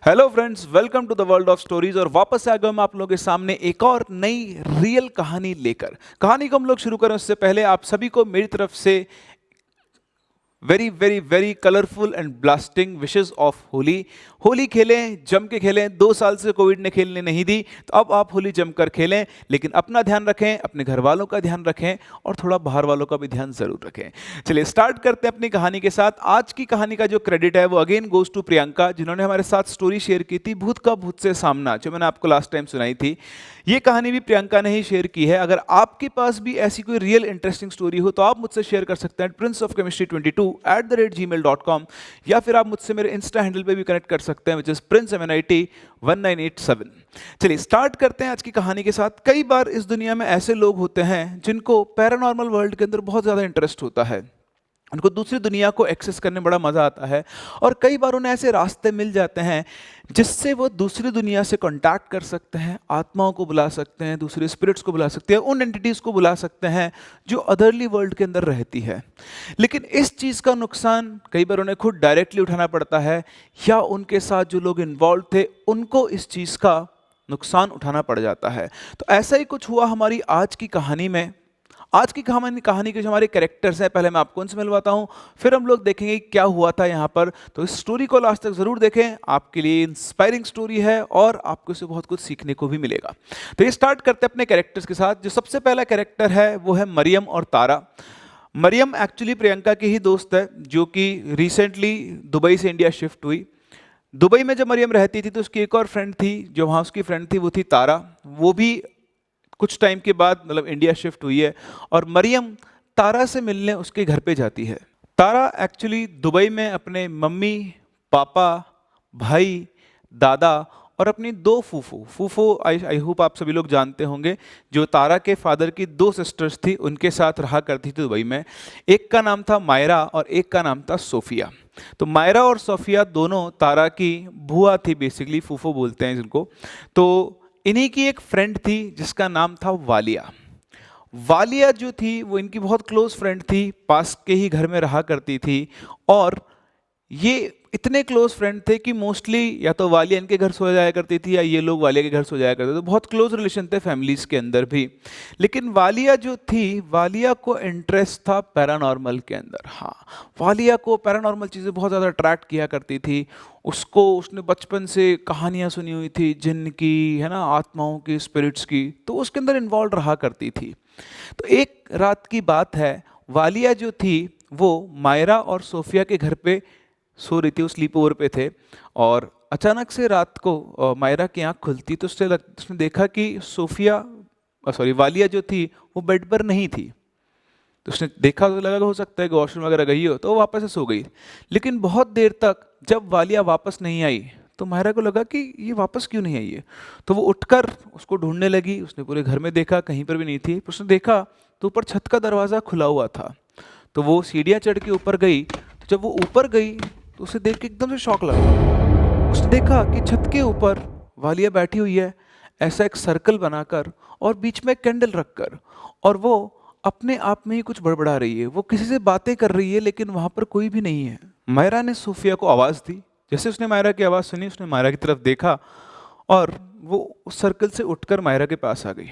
Hello friends, welcome to the world of stories. और वापस आ गए हम आप लोगों के सामने एक और नई रियल कहानी लेकर। कहानी को हम लोग शुरू करें उससे पहले आप सभी को मेरी तरफ से very very very colourful and blasting wishes of Holi. Holi खेलें, जम के खेलें। 2 साल से कोविड ने खेलने नहीं दी, तो अब आप होली जमकर खेलें, लेकिन अपना ध्यान रखें, अपने घर वालों का ध्यान रखें और थोड़ा बाहर वालों का भी ध्यान जरूर रखें। चलिए स्टार्ट करते हैं अपनी कहानी के साथ। आज की कहानी का जो क्रेडिट है वो अगेन गोज टू प्रियंका, जिन्होंने हमारे साथ स्टोरी शेयर की थी भूत का भूत से सामना, जो मैंने आपको लास्ट टाइम सुनाई थी। ये कहानी भी प्रियंका ने ही शेयर की है। अगर आपके पास भी ऐसी कोई रियल इंटरेस्टिंग स्टोरी हो तो आप मुझसे शेयर कर सकते हैं princeofchemistry22@gmail.com, या फिर आप मुझसे मेरे इंस्टा हैंडल पे भी कनेक्ट कर सकते हैं, विच इज princeMNIT1987। चलिए स्टार्ट करते हैं आज की कहानी के साथ। कई बार इस दुनिया में ऐसे लोग होते हैं जिनको पैरानॉर्मल वर्ल्ड के अंदर बहुत ज़्यादा इंटरेस्ट होता है, उनको दूसरी दुनिया को एक्सेस करने में बड़ा मज़ा आता है, और कई बार उन्हें ऐसे रास्ते मिल जाते हैं जिससे वो दूसरी दुनिया से कांटेक्ट कर सकते हैं, आत्माओं को बुला सकते हैं, दूसरे स्पिरिट्स को बुला सकते हैं, उन एंटिटीज़ को बुला सकते हैं जो अदरली वर्ल्ड के अंदर रहती है। लेकिन इस चीज़ का नुकसान कई बार उन्हें खुद डायरेक्टली उठाना पड़ता है, या उनके साथ जो लोग इन्वॉल्व थे उनको इस चीज़ का नुकसान उठाना पड़ जाता है। तो ऐसा ही कुछ हुआ हमारी आज की कहानी में। आज की कहानी के जो हमारे कैरेक्टर्स हैं, पहले मैं आपको उनसे मिलवाता हूं, फिर हम लोग देखेंगे क्या हुआ था यहाँ पर। तो इस स्टोरी को लास्ट तक जरूर देखें, आपके लिए इंस्पायरिंग स्टोरी है और आपको इससे बहुत कुछ सीखने को भी मिलेगा। तो ये स्टार्ट करते हैं अपने कैरेक्टर्स के साथ। जो सबसे पहला कैरेक्टर है वो है मरियम और तारा। मरियम एक्चुअली प्रियंका की ही दोस्त है, जो कि रिसेंटली दुबई से इंडिया शिफ्ट हुई। दुबई में जब मरियम रहती थी तो उसकी एक और फ्रेंड थी, जो वहाँ उसकी फ्रेंड थी वो थी तारा। वो भी कुछ टाइम के बाद मतलब इंडिया शिफ्ट हुई है, और मरियम तारा से मिलने उसके घर पे जाती है। तारा एक्चुअली दुबई में अपने मम्मी, पापा, भाई, दादा और अपनी 2 फूफो आई होप आप सभी लोग जानते होंगे, जो तारा के फादर की 2 सिस्टर्स थी, उनके साथ रहा करती थी दुबई में। एक का नाम था मायरा और एक का नाम था सोफिया। तो मायरा और सोफिया दोनों तारा की बुआ थी, बेसिकली फूफो बोलते हैं जिनको। तो इन्हीं की एक फ्रेंड थी जिसका नाम था वालिया। वालिया जो थी वो इनकी बहुत क्लोज फ्रेंड थी, पास के ही घर में रहा करती थी, और ये इतने क्लोज फ्रेंड थे कि मोस्टली या तो वालिया इनके घर सो जाया करती थी या ये लोग वालिया के घर सो जाया करते थे। तो बहुत क्लोज रिलेशन थे फैमिलीज के अंदर भी। लेकिन वालिया जो थी, वालिया को इंटरेस्ट था पैरानॉर्मल के अंदर। हाँ, वालिया को पैरानॉर्मल चीज़ें बहुत ज़्यादा अट्रैक्ट किया करती थी। उसने बचपन से कहानियाँ सुनी हुई थी जिन की, है ना, आत्माओं की, स्पिरिट्स की, तो उसके अंदर इन्वॉल्व रहा करती थी। तो एक रात की बात है, वालिया जो थी वो मायरा और सोफिया के घर पे सो रही थी, वो स्लीप ओवर पे थे, और अचानक से रात को मायरा की आंख खुलती तो उसने देखा कि वालिया जो थी वो बेड पर नहीं थी। तो उसने देखा तो लगा हो सकता है कि वॉशरूम वगैरह गई हो, तो वो वापस से सो गई। लेकिन बहुत देर तक जब वालिया वापस नहीं आई तो मायरा को लगा कि ये वापस क्यों नहीं आई है। तो वो उठकर उसको ढूंढने लगी। उसने पूरे घर में देखा, कहीं पर भी नहीं थी। पर उसने देखा तो ऊपर छत का दरवाज़ा खुला हुआ था। तो वो सीढ़ियाँ चढ़ के ऊपर गई। तो जब वो ऊपर गई तो उसे देख के एकदम से शॉक लगा। उसने देखा कि छत के ऊपर वालिया बैठी हुई है, ऐसा एक सर्कल बनाकर और बीच में कैंडल रखकर, और वो अपने आप में ही कुछ बड़बड़ा रही है। वो किसी से बातें कर रही है, लेकिन वहां पर कोई भी नहीं है। मायरा ने सोफिया को आवाज़ दी। जैसे उसने मायरा की आवाज़ सुनी, उसने मायरा की तरफ देखा और वो उस सर्कल से उठकर मायरा के पास आ गई।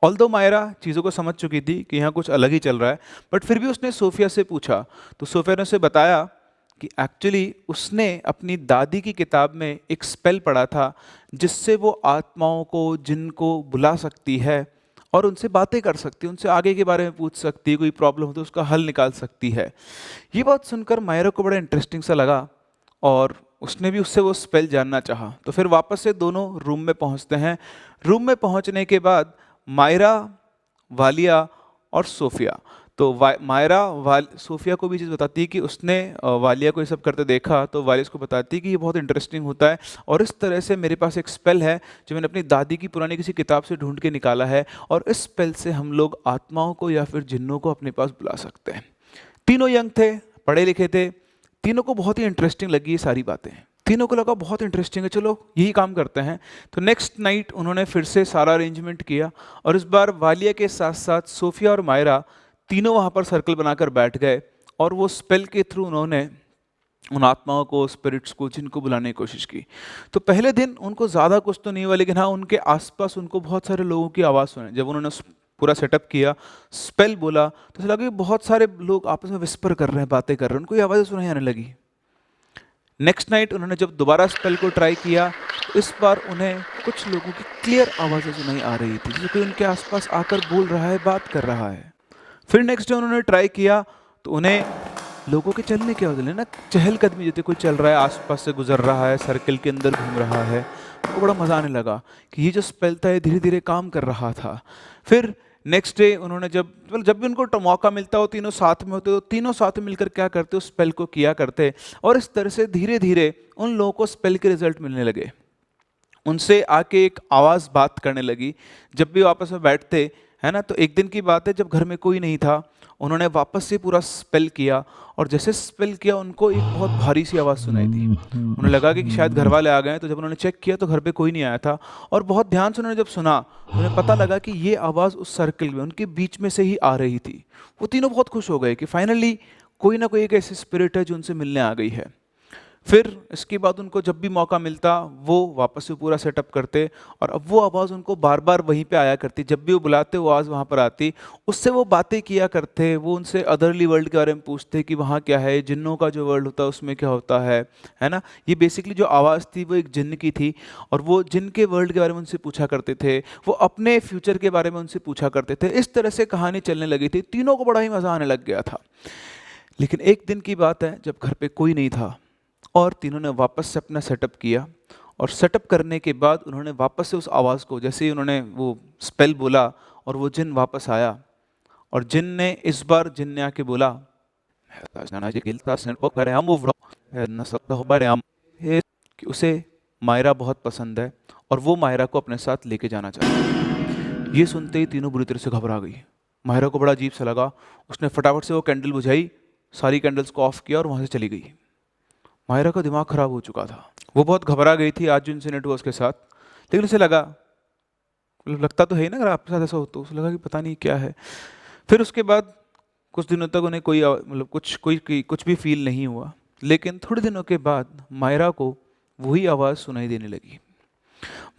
ऑल्दो मायरा चीज़ों को समझ चुकी थी कि यहाँ कुछ अलग ही चल रहा है, बट फिर भी उसने सोफिया से पूछा। तो सोफिया ने उसे बताया कि एक्चुअली उसने अपनी दादी की किताब में एक स्पेल पढ़ा था जिससे वो आत्माओं को, जिनको बुला सकती है और उनसे बातें कर सकती है, उनसे आगे के बारे में पूछ सकती है, कोई प्रॉब्लम हो तो उसका हल निकाल सकती है। ये बात सुनकर मायरा को बड़ा इंटरेस्टिंग सा लगा और उसने भी उससे वो स्पेल जानना चाहा। तो फिर वापस से दोनों रूम में पहुंचते हैं। रूम में पहुंचने के बाद मायरा, वालिया और सोफिया, तो सोफिया को भी चीज़ बताती है कि उसने वालिया को ये सब करते देखा। तो वालिया उसको बताती है कि ये बहुत इंटरेस्टिंग होता है, और इस तरह से मेरे पास एक स्पेल है जो मैंने अपनी दादी की पुरानी किसी किताब से ढूंढ के निकाला है, और इस स्पेल से हम लोग आत्माओं को या फिर जिन्नों को अपने पास बुला सकते हैं। तीनों यंग थे, पढ़े लिखे थे, तीनों को बहुत ही इंटरेस्टिंग लगी ये सारी बातें। तीनों को लगा बहुत इंटरेस्टिंग है, चलो यही काम करते हैं। तो नेक्स्ट नाइट उन्होंने फिर से सारा अरेंजमेंट किया, और इस बार वालिया के साथ साथ सोफिया और मायरा तीनों वहाँ पर सर्कल बनाकर बैठ गए, और वो स्पेल के थ्रू उन्होंने उन आत्माओं को, स्पिरिट्स को, जिनको बुलाने की कोशिश की। तो पहले दिन उनको ज़्यादा कुछ तो नहीं हुआ, लेकिन हाँ उनके आसपास उनको बहुत सारे लोगों की आवाज़ सुनाई। जब उन्होंने पूरा सेटअप किया, स्पेल बोला, तो ऐसा लगा कि बहुत सारे लोग आपस में विस्पर कर रहे हैं, बातें कर रहे हैं, उनको ये आवाज़ें सुनाई आने लगी। नेक्स्ट नाइट उन्होंने जब दोबारा स्पेल को ट्राई किया, तो इस बार उन्हें कुछ लोगों की क्लियर आवाज़ें सुनाई आ रही थी, जैसे कोई उनके आसपास आकर बोल रहा है, बात कर रहा है। फिर नेक्स्ट डे उन्होंने ट्राई किया, तो उन्हें लोगों के चलने की आवाज़, ना चहलकदमी, जैसे कोई चल रहा है, आसपास से गुजर रहा है, सर्कल के अंदर घूम रहा है। उनको बड़ा मज़ा आने लगा कि ये जो स्पेल था ये धीरे धीरे काम कर रहा था। फिर नेक्स्ट डे उन्होंने जब भी उनको मौका मिलता हो, तीनों साथ में होते, तो तीनों साथ में मिलकर क्या करते, उस स्पेल को किया करते। और इस तरह से धीरे धीरे उन लोगों को स्पेल के रिजल्ट मिलने लगे। उनसे आके एक आवाज़ बात करने लगी। जब भी वो आपस में बैठते है ना, तो एक दिन की बात है, जब घर में कोई नहीं था, उन्होंने वापस से पूरा स्पेल किया, और जैसे स्पेल किया उनको एक बहुत भारी सी आवाज़ सुनाई दी। उन्हें लगा कि शायद घर वाले आ गए हैं, तो जब उन्होंने चेक किया तो घर पे कोई नहीं आया था। और बहुत ध्यान से उन्होंने जब सुना, उन्हें पता लगा कि ये आवाज़ उस सर्कल में उनके बीच में से ही आ रही थी। वो तीनों बहुत खुश हो गए कि फाइनली कोई ना कोई एक ऐसी स्पिरिट है जो उनसे मिलने आ गई है। फिर इसके बाद उनको जब भी मौका मिलता वो वापस से पूरा सेटअप करते, और अब वो आवाज़ उनको बार बार वहीं पे आया करती। जब भी वो बुलाते वो आवाज़ वहाँ पर आती, उससे वो बातें किया करते। वो उनसे अदरली वर्ल्ड के बारे में पूछते कि वहाँ क्या है, जिन्नों का जो वर्ल्ड होता है उसमें क्या होता है ना। ये बेसिकली जो आवाज़ थी वो एक जिन्न की थी, और वो जिन के वर्ल्ड के बारे में उनसे पूछा करते थे, वो अपने फ्यूचर के बारे में उनसे पूछा करते थे। इस तरह से कहानी चलने लगी थी, तीनों को बड़ा ही मज़ा आने लग गया था। लेकिन एक दिन की बात है, जब घर पे कोई नहीं था और तीनों ने वापस से अपना सेटअप किया, और सेटअप करने के बाद उन्होंने वापस से उस आवाज़ को, जैसे ही उन्होंने वो स्पेल बोला और वो जिन वापस आया, और जिन ने इस बार जिन ने आके बोला कि उसे मायरा बहुत पसंद है और वो मायरा को अपने साथ लेके जाना चाहता है। ये सुनते ही तीनों बुरी तरह से घबरा गई। मायरा को बड़ा अजीब सा लगा, उसने फटाफट से वो कैंडल बुझाई, सारी कैंडल्स को ऑफ किया और वहाँ से चली गई। मायरा का दिमाग खराब हो चुका था, वो बहुत घबरा गई थी आज जो इंसिडेंट हुआ उसके साथ। लेकिन उसे लगा, मतलब लगता तो है ना, अगर आपके साथ ऐसा हो तो उसे लगा कि पता नहीं क्या है। फिर उसके बाद कुछ दिनों तक उन्हें कोई मतलब कुछ भी फील नहीं हुआ। लेकिन थोड़े दिनों के बाद मायरा को वही आवाज़ सुनाई देने लगी।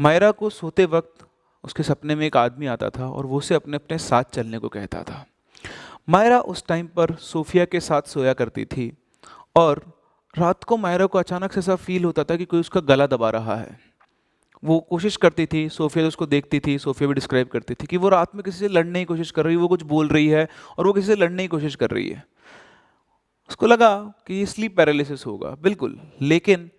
मायरा को सोते वक्त उसके सपने में एक आदमी आता था और वो उसे अपने अपने साथ चलने को कहता था। मायरा उस टाइम पर सोफिया के साथ सोया करती थी, और रात को मायरा को अचानक से ऐसा फील होता था कि कोई उसका गला दबा रहा है। वो कोशिश करती थी, सोफिया उसको देखती थी, सोफिया भी डिस्क्राइब करती थी कि वो रात में किसी से लड़ने की कोशिश कर रही है, वो कुछ बोल रही है और वो किसी से लड़ने की कोशिश कर रही है। उसको लगा कि ये स्लीप पैरालिसिस होगा, बिल्कुल। लेकिन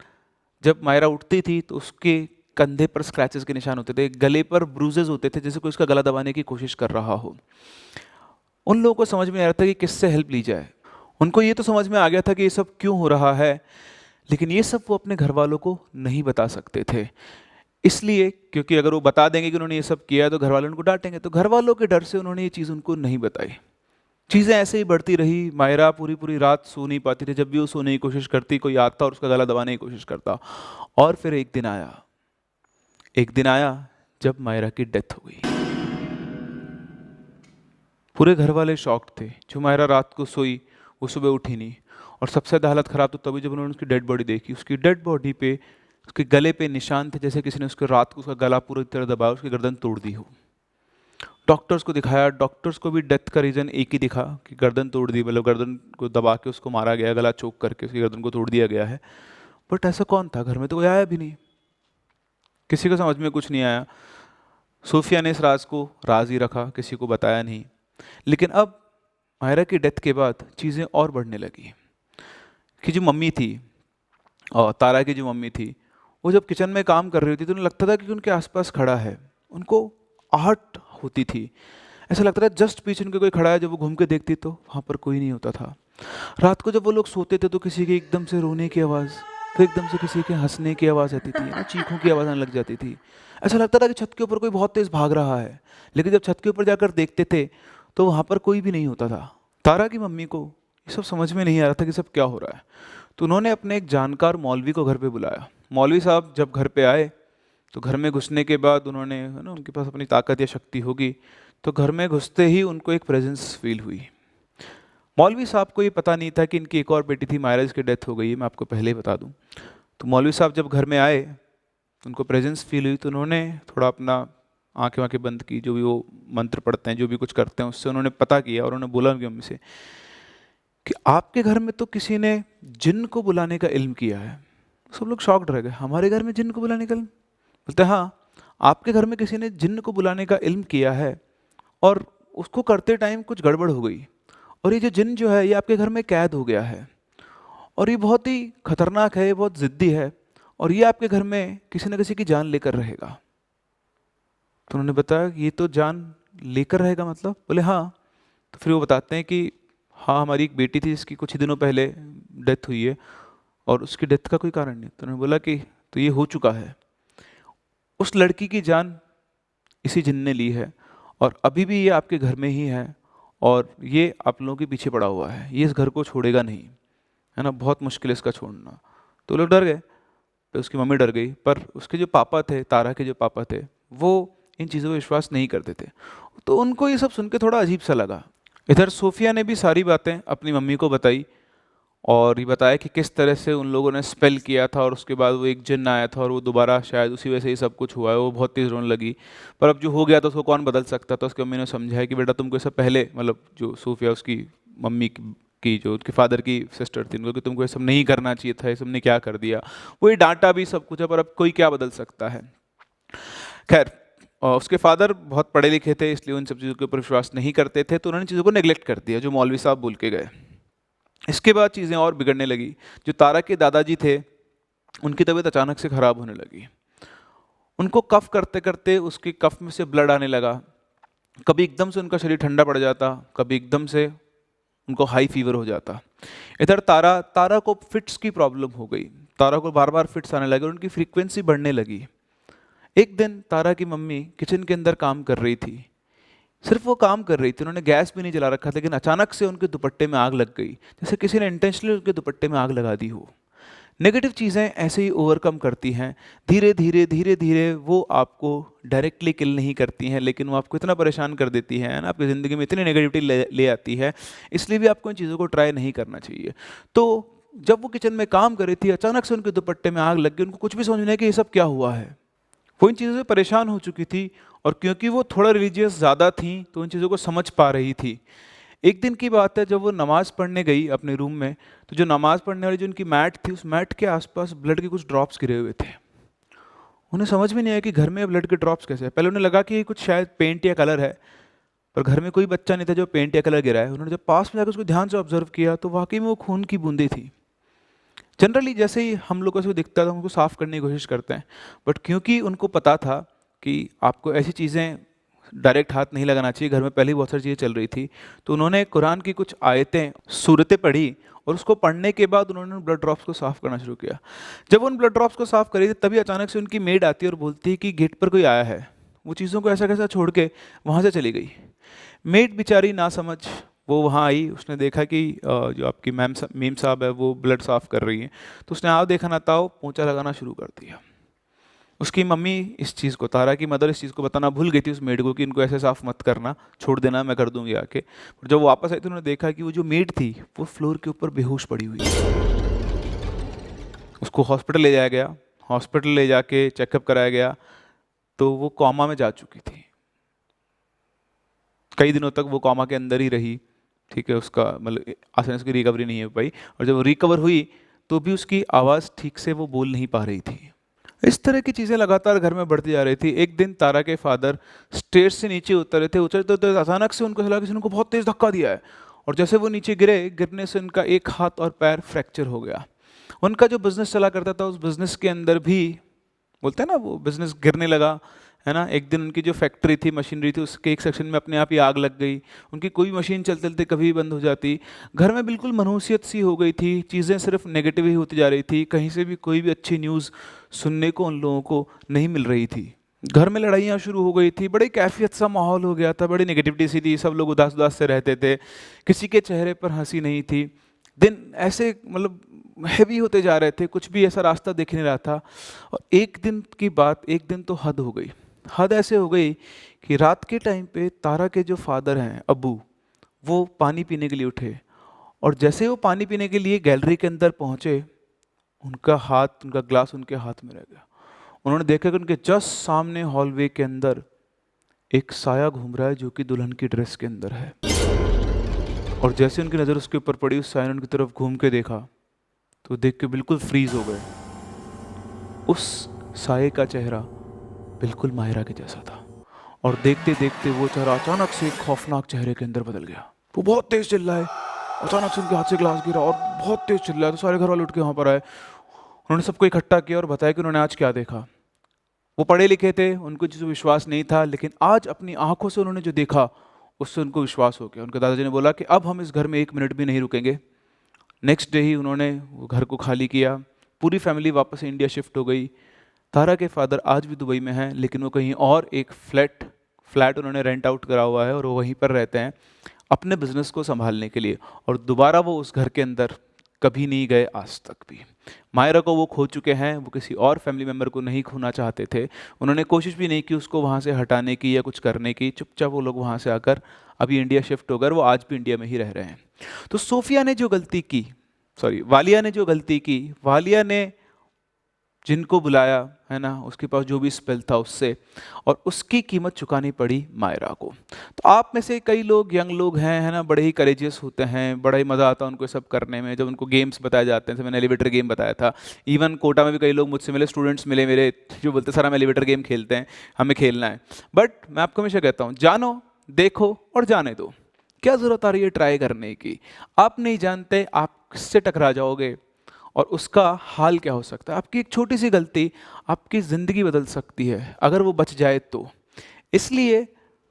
जब मायरा उठती थी तो उसके कंधे पर स्क्रैचेस के निशान होते थे, गले पर ब्रूजेस होते थे, जैसे कोई उसका गला दबाने की कोशिश कर रहा हो। उन लोगों को समझ में आ रहा था कि किससे हेल्प ली जाए। उनको ये तो समझ में आ गया था कि ये सब क्यों हो रहा है, लेकिन ये सब वो अपने घर वालों को नहीं बता सकते थे। इसलिए क्योंकि अगर वो बता देंगे कि उन्होंने ये सब किया तो घर वाले उनको डांटेंगे, तो घर वालों के डर से उन्होंने ये चीज़ उनको नहीं बताई। चीज़ें ऐसे ही बढ़ती रही। मायरा पूरी पूरी रात सो नहीं पाती थी। जब भी वो सोने की कोशिश करती, कोई आता और उसका गला दबाने की कोशिश करता। और फिर एक दिन आया जब मायरा की डेथ हो गई। पूरे घर वाले शॉक्ड थे। जो मायरा रात को सोई वो सुबह उठी नहीं, और सबसे ज़्यादा हालत ख़राब तो तभी जब उन्होंने उसकी डेड बॉडी देखी। उसकी डेड बॉडी पे, उसके गले पे निशान थे जैसे किसी ने उसके रात को उसका गला पूरी तरह दबाया, उसकी गर्दन तोड़ दी हो। डॉक्टर्स को दिखाया, डॉक्टर्स को भी डेथ का रीज़न एक ही दिखा कि गर्दन तोड़ दी, मतलब गर्दन को दबा के उसको मारा गया, गला चोक करके उसकी गर्दन को तोड़ दिया गया है। बट ऐसा कौन था? घर में तो कोई आया भी नहीं, किसी को समझ में कुछ नहीं आया। सोफिया ने इस राज को राज ही रखा, किसी को बताया नहीं। लेकिन अब मायरा की डेथ के बाद चीज़ें और बढ़ने लगी कि जो मम्मी थी, और तारा की जो मम्मी थी, वो जब किचन में काम कर रही होती तो उन्हें लगता था कि उनके आसपास खड़ा है। उनको आहट होती थी, ऐसा लगता था जस्ट पीछे उनके कोई खड़ा है। जब वो घूम के देखती तो वहाँ पर कोई नहीं होता था। रात को जब वो लोग सोते थे तो किसी की एकदम से रोने की आवाज़, फिर एकदम से किसी के हंसने की आवाज़ आती थी ना, चीखों की आवाज़ आने लग जाती थी। ऐसा लगता था कि छत के ऊपर कोई बहुत तेज़ भाग रहा है। लेकिन जब छत के ऊपर जाकर देखते थे तो वहाँ पर कोई भी नहीं होता था। तारा की मम्मी को ये सब समझ में नहीं आ रहा था कि सब क्या हो रहा है। तो उन्होंने अपने एक जानकार मौलवी को घर पे बुलाया। मौलवी साहब जब घर पे आए तो घर में घुसने के बाद उन्होंने, है ना, उनके पास अपनी ताकत या शक्ति होगी, तो घर में घुसते ही उनको एक प्रेजेंस फील हुई। मौलवी साहब को ये पता नहीं था कि इनकी एक और बेटी थी मायरा, जिसकी डेथ हो गई है, मैं आपको पहले ही बता दूं। तो मौलवी साहब जब घर में आए, उनको प्रेजेंस फील हुई, तो उन्होंने थोड़ा अपना आंखें वाँखें बंद की, जो भी वो मंत्र पढ़ते हैं, जो भी कुछ करते हैं, उससे उन्होंने पता किया और उन्होंने बोला उनकी मम्मी से कि आपके घर में तो किसी ने जिन्न को बुलाने का इल्म किया है। सब लोग शॉक्ड रह गए, हमारे घर में जिन्न को बुलाने का इल्म? बोलते हाँ, आपके घर में किसी ने जिन्न को बुलाने का इल्म किया है और उसको करते टाइम कुछ गड़बड़ हो गई, और ये जो जिन्न जो है ये आपके घर में कैद हो गया है, और ये बहुत ही खतरनाक है, ये बहुत ज़िद्दी है, और ये आपके घर में किसी न किसी की जान लेकर रहेगा। तो उन्होंने बताया ये तो जान लेकर रहेगा मतलब? बोले हाँ। तो फिर वो बताते हैं कि हाँ, हमारी एक बेटी थी जिसकी कुछ ही दिनों पहले डेथ हुई है, और उसकी डेथ का कोई कारण नहीं। तो उन्होंने बोला कि तो ये हो चुका है, उस लड़की की जान इसी जिन्न ने ली है, और अभी भी ये आपके घर में ही है, और ये आप लोगों के पीछे पड़ा हुआ है, ये इस घर को छोड़ेगा नहीं, है ना, बहुत मुश्किल है इसका छोड़ना। तो लोग डर गए, तो उसकी मम्मी डर गई, पर उसके जो पापा थे, तारा के जो पापा थे, वो इन चीज़ों पर विश्वास नहीं करते थे। तो उनको ये सब सुन के थोड़ा अजीब सा लगा। इधर सोफिया ने भी सारी बातें अपनी मम्मी को बताई, और ये बताया कि किस तरह से उन लोगों ने स्पेल किया था, और उसके बाद वो एक जिन्न आया था और वो दोबारा शायद उसी वजह से ही सब कुछ हुआ है। वो बहुत तेज़ रोने लगी, पर अब जो हो गया था उसको कौन बदल सकता था। उसकी मम्मी ने समझाया कि बेटा तुमको इससे पहले, मतलब जो सोफिया उसकी मम्मी की जो उसके फादर की सिस्टर थी, उनको कि तुमको ये सब नहीं करना चाहिए था, ये सब ने क्या कर दिया। वो ये डांटा भी सब कुछ है, पर अब कोई क्या बदल सकता है। खैर, उसके फादर बहुत पढ़े लिखे थे, इसलिए उन सब चीज़ों के ऊपर विश्वास नहीं करते थे, तो उन्होंने चीज़ों को नेग्लेक्ट कर दिया जो मौलवी साहब बोल के गए। इसके बाद चीज़ें और बिगड़ने लगी। जो तारा के दादाजी थे, उनकी तबीयत अचानक से ख़राब होने लगी। उनको कफ करते करते उसके कफ में से ब्लड आने लगा। कभी एकदम से उनका शरीर ठंडा पड़ जाता, कभी एकदम से उनको हाई फीवर हो जाता। इधर तारा को फिट्स की प्रॉब्लम हो गई। तारा को बार बार फिट्स आने लगे और उनकी फ्रीक्वेंसी बढ़ने लगी। एक दिन तारा की मम्मी किचन के अंदर काम कर रही थी, सिर्फ वो काम कर रही थी, उन्होंने गैस भी नहीं जला रखा था, लेकिन अचानक से उनके दुपट्टे में आग लग गई, जैसे किसी ने इंटेंशनली उनके दुपट्टे में आग लगा दी हो। नेगेटिव चीज़ें ऐसे ही ओवरकम करती हैं, धीरे धीरे धीरे धीरे वो आपको डायरेक्टली किल नहीं करती हैं, लेकिन वो आपको इतना परेशान कर देती है ना, आपकी ज़िंदगी में इतनी नेगेटिविटी ले आती है। इसलिए भी आपको इन चीज़ों को ट्राई नहीं करना चाहिए। तो जब वो किचन में काम कर रही थी, अचानक से उनके दुपट्टे में आग लग गई। उनको कुछ भी समझ नहीं आया कि ये सब क्या हुआ है। वो इन चीज़ों से परेशान हो चुकी थी, और क्योंकि वो थोड़ा रिलीजियस ज़्यादा थी तो इन चीज़ों को समझ पा रही थी। एक दिन की बात है, जब वो नमाज़ पढ़ने गई अपने रूम में, तो जो नमाज़ पढ़ने वाली जो उनकी मैट थी, उस मैट के आसपास ब्लड के कुछ ड्रॉप्स गिरे हुए थे। उन्हें समझ में नहीं आया कि घर में ब्लड के ड्रॉप्स कैसे हैं। पहले उन्हें लगा कि ये कुछ शायद पेंट या कलर है, पर घर में कोई बच्चा नहीं था जो पेंट या कलर गिरा है। उन्होंने जब पास में जाकर उसको ध्यान से ऑब्जर्व किया, तो वाकई में वो खून की बूंदें थी। जनरली जैसे ही हम लोगों से दिखता था, हम उसको साफ़ करने की कोशिश करते हैं, बट क्योंकि उनको पता था कि आपको ऐसी चीज़ें डायरेक्ट हाथ नहीं लगाना चाहिए, घर में पहले ही बहुत सारी चीज़ें चल रही थी, तो उन्होंने कुरान की कुछ आयतें, सूरतें पढ़ी, और उसको पढ़ने के बाद उन्होंने ब्लड ड्रॉप्स को साफ़ करना शुरू किया। जब उन ब्लड ड्रॉप्स को साफ़ करी थी, तभी अचानक से उनकी मेड आती है और बोलती है कि गेट पर कोई आया है। वो चीज़ों को ऐसा कैसा छोड़ के वहाँ से चली गई। मेड बेचारी ना समझ वो वहाँ आई, उसने देखा कि जो आपकी मीम साहब है वो ब्लड साफ़ कर रही हैं, तो उसने आओ देखा ना ताओ पोंछा लगाना शुरू कर दिया। उसकी मम्मी इस चीज़ को, तारा की मदर इस चीज़ को बताना भूल गई थी उस मेड को कि इनको ऐसे साफ मत करना, छोड़ देना, मैं कर दूंगी आके। पर जब वो वापस आई तो उन्होंने देखा कि वो जो मेड थी वो फ्लोर के ऊपर बेहोश पड़ी हुई है। उसको हॉस्पिटल ले जाया गया, हॉस्पिटल ले जाके चेकअप कराया गया, तो वो कोमा में जा चुकी थी। कई दिनों तक वो कोमा के अंदर ही रही, ठीक है, उसका मतलब आसानी से उसकी रिकवरी नहीं हो पाई, और जब वो रिकवर हुई तो भी उसकी आवाज़ ठीक से वो बोल नहीं पा रही थी। इस तरह की चीज़ें लगातार घर में बढ़ती जा रही थी। एक दिन तारा के फादर स्टेज से नीचे उतर रहे थे, उतरते उतरते अचानक से उनको लगा किसी ने उनको बहुत तेज़ धक्का दिया है, और जैसे वो नीचे गिरे, गिरने से उनका एक हाथ और पैर फ्रैक्चर हो गया। उनका जो बिज़नेस चला करता था, उस बिज़नेस के अंदर भी बोलते हैं ना, वो बिज़नेस गिरने लगा, है ना। एक दिन उनकी जो फैक्ट्री थी, मशीनरी थी, उसके एक सेक्शन में अपने आप ही आग लग गई। उनकी कोई मशीन चलते चलते कभी बंद हो जाती। घर में बिल्कुल मनहूसियत सी हो गई थी, चीज़ें सिर्फ नेगेटिव ही होती जा रही थी। कहीं से भी कोई भी अच्छी न्यूज़ सुनने को उन लोगों को नहीं मिल रही थी। घर में लड़ाइयाँ शुरू हो गई थी, बड़े कैफियत सा माहौल हो गया था, बड़ी नेगेटिविटी सी थी, सब लोग उदास उदास से रहते थे, किसी के चेहरे पर हंसी नहीं थी। दिन ऐसे मतलब हैवी होते जा रहे थे, कुछ भी ऐसा रास्ता दिख नहीं रहा था। और एक दिन की बात, एक दिन तो हद हो गई। हद ऐसे हो गई कि रात के टाइम पे तारा के जो फादर हैं, अब्बू, वो पानी पीने के लिए उठे, और जैसे वो पानी पीने के लिए गैलरी के अंदर पहुंचे, उनका ग्लास उनके हाथ में रह गया। उन्होंने देखा कि उनके जस्ट सामने हॉलवे के अंदर एक साया घूम रहा है जो कि दुल्हन की ड्रेस के अंदर है। और जैसे उनकी नज़र उसके ऊपर पड़ी, उस साया ने उनकी तरफ घूम के देखा तो देख के बिल्कुल फ्रीज हो गए। उस साये का चेहरा बिल्कुल माहिरा के जैसा था, और देखते देखते वो चेहरा अचानक से एक खौफनाक चेहरे के अंदर बदल गया। वो बहुत तेज चिल्लाए, अचानक से उनके हाथ से ग्लास गिरा और बहुत तेज चिल्लाए। तो सारे घर वाले उठ के वहाँ पर आए, उन्होंने सबको इकट्ठा किया और बताया कि उन्होंने आज क्या देखा। वो पढ़े लिखे थे, उनको जिसको विश्वास नहीं था, लेकिन आज अपनी आंखों से उन्होंने जो देखा उससे उनको विश्वास हो गया। उनके दादाजी ने बोला कि अब हम इस घर में 1 मिनट भी नहीं रुकेंगे। नेक्स्ट डे ही उन्होंने वो घर को खाली किया, पूरी फैमिली वापस इंडिया शिफ्ट हो गई। तारा के फादर आज भी दुबई में हैं, लेकिन वो कहीं और एक फ्लैट उन्होंने रेंट आउट करा हुआ है और वो वहीं पर रहते हैं अपने बिजनेस को संभालने के लिए। और दोबारा वो उस घर के अंदर कभी नहीं गए आज तक भी। मायरा को वो खो चुके हैं, वो किसी और फैमिली मेम्बर को नहीं खोना चाहते थे। उन्होंने कोशिश भी नहीं की उसको वहाँ से हटाने की या कुछ करने की। चुपचाप वो लोग वहाँ से आकर अभी इंडिया शिफ्ट होकर वो आज भी इंडिया में ही रह रहे हैं। तो सोफिया ने जो गलती की, वालिया ने जो गलती की, वालिया ने जिनको बुलाया है ना, उसके पास जो भी स्पेल था उससे, और उसकी कीमत चुकानी पड़ी मायरा को। तो आप में से कई लोग, यंग लोग हैं है ना, बड़े ही करेजियस होते हैं, बड़ा ही मज़ा आता है उनको सब करने में। जब उनको गेम्स बताए जाते हैं, जैसे मैंने एलिवेटर गेम बताया था, इवन कोटा में भी कई लोग मुझसे मिले, स्टूडेंट्स मिले मेरे, जो बोलते सर हम एलिवेटर गेम खेलते हैं, हमें खेलना है। बट मैं आपको हमेशा कहता हूँ, जानो, देखो और जाने दो। क्या ज़रूरत आ रही है ट्राई करने की? आप नहीं जानते आप किससे टकरा जाओगे और उसका हाल क्या हो सकता है। आपकी एक छोटी सी गलती आपकी ज़िंदगी बदल सकती है अगर वो बच जाए तो। इसलिए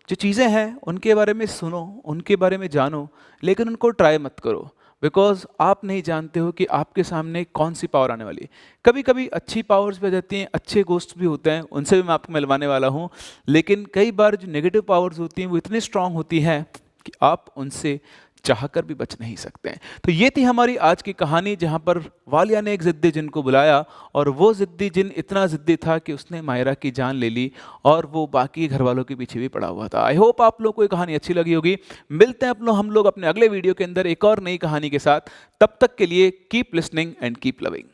जो चीज़ें हैं उनके बारे में सुनो, उनके बारे में जानो, लेकिन उनको ट्राई मत करो, बिकॉज आप नहीं जानते हो कि आपके सामने कौन सी पावर आने वाली है। कभी कभी अच्छी पावर्स भी आ जाती हैं, अच्छे गोस्ट भी होते हैं, उनसे भी मैं आपको मिलवाने वाला हूँ। लेकिन कई बार जो नेगेटिव पावर्स होती हैं वो इतनी स्ट्रांग होती हैं कि आप उनसे चाहकर भी बच नहीं सकते हैं। तो ये थी हमारी आज की कहानी, जहां पर वालिया ने एक जिद्दी जिन को बुलाया और वो जिद्दी जिन इतना जिद्दी था कि उसने मायरा की जान ले ली और वो बाकी घर वालों के पीछे भी पड़ा हुआ था। आई होप आप लोग को ये कहानी अच्छी लगी होगी। मिलते हैं हम लोग अपने अगले वीडियो के अंदर एक और नई कहानी के साथ। तब तक के लिए keep listening and keep loving.